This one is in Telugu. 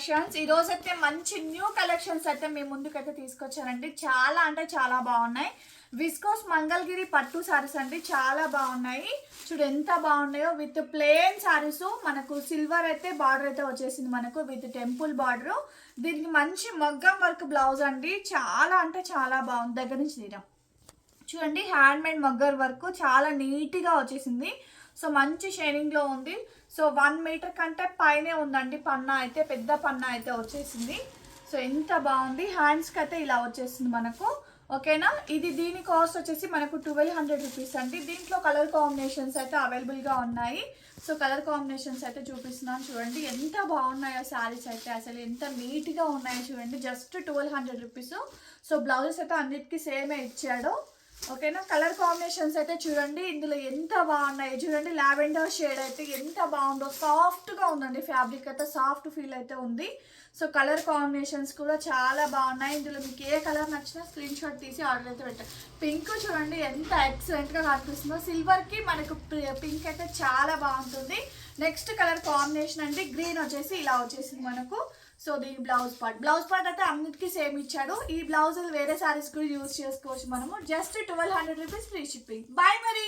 కలెక్షన్స్. ఈ రోజు అయితే మంచి న్యూ కలెక్షన్స్ అయితే మీ ముందుకైతే తీసుకొచ్చానండి. చాలా అంటే చాలా బాగున్నాయి. విస్కోస్ మంగళగిరి పట్టు సారీస్ అండి, చాలా బాగున్నాయి. చూడు ఎంత బాగున్నాయో. విత్ ప్లేన్ సారీస్, మనకు సిల్వర్ అయితే బార్డర్ అయితే వచ్చేసింది మనకు విత్ టెంపుల్ బార్డర్. దీనికి మంచి మగ్గం వర్క్ బ్లౌజ్ అండి, చాలా అంటే చాలా బాగుంది. దగ్గర నుంచి తీరా చూడండి, హ్యాండ్ మేడ్ మగ్గర్ వర్క్ చాలా నీట్గా వచ్చేసింది. సో మంచి షైనింగ్లో ఉంది. సో 1 మీటర్ కంటే పైనే ఉందండి. పన్నా అయితే పెద్ద పన్నా అయితే వచ్చేసింది. సో ఎంత బాగుంది. హ్యాండ్స్కి అయితే ఇలా వచ్చేసింది మనకు. ఓకేనా, ఇది దీని కాస్ట్ వచ్చేసి మనకు 1200 రూపీస్ అండి. దీంట్లో కలర్ కాంబినేషన్స్ అయితే అవైలబుల్గా ఉన్నాయి. సో కలర్ కాంబినేషన్స్ అయితే చూపిస్తున్నాను చూడండి. ఎంత బాగున్నాయో శారీస్ అయితే, అసలు ఎంత నీట్గా ఉన్నాయో చూడండి. Just 1200 rupees. సో బ్లౌజెస్ అయితే అన్నిటికీ సేమే ఇచ్చాడు. ఓకేనా, కలర్ కాంబినేషన్స్ అయితే చూడండి. ఇందులో ఎంత బాగున్నాయి చూడండి. లావెండర్ షేడ్ అయితే ఎంత బాగుందో, సాఫ్ట్గా ఉందండి. ఫ్యాబ్రిక్ అయితే సాఫ్ట్ ఫీల్ అయితే ఉంది. సో కలర్ కాంబినేషన్స్ కూడా చాలా బాగున్నాయి. ఇందులో మీకు ఏ కలర్ నచ్చినా స్క్రీన్ షాట్ తీసి ఆర్డర్ అయితే పెట్టారు. పింక్ చూడండి ఎంత ఎక్సలెంట్గా కనిపిస్తుందో. సిల్వర్కి మనకు పింక్ అయితే చాలా బాగుంటుంది. నెక్స్ట్ కలర్ కాంబినేషన్ అండి, గ్రీన్ వచ్చేసి ఇలా వచ్చేసింది మనకు. సో దీని బ్లౌజ్ పార్ట్ అయితే అన్నిటికీ సేమ్ ఇచ్చాడు. ఈ బ్లౌజ్ వేరే సారీస్ కూడా యూజ్ చేసుకోవచ్చు మనము. Just 1200 rupees free shipping. Bye మరి.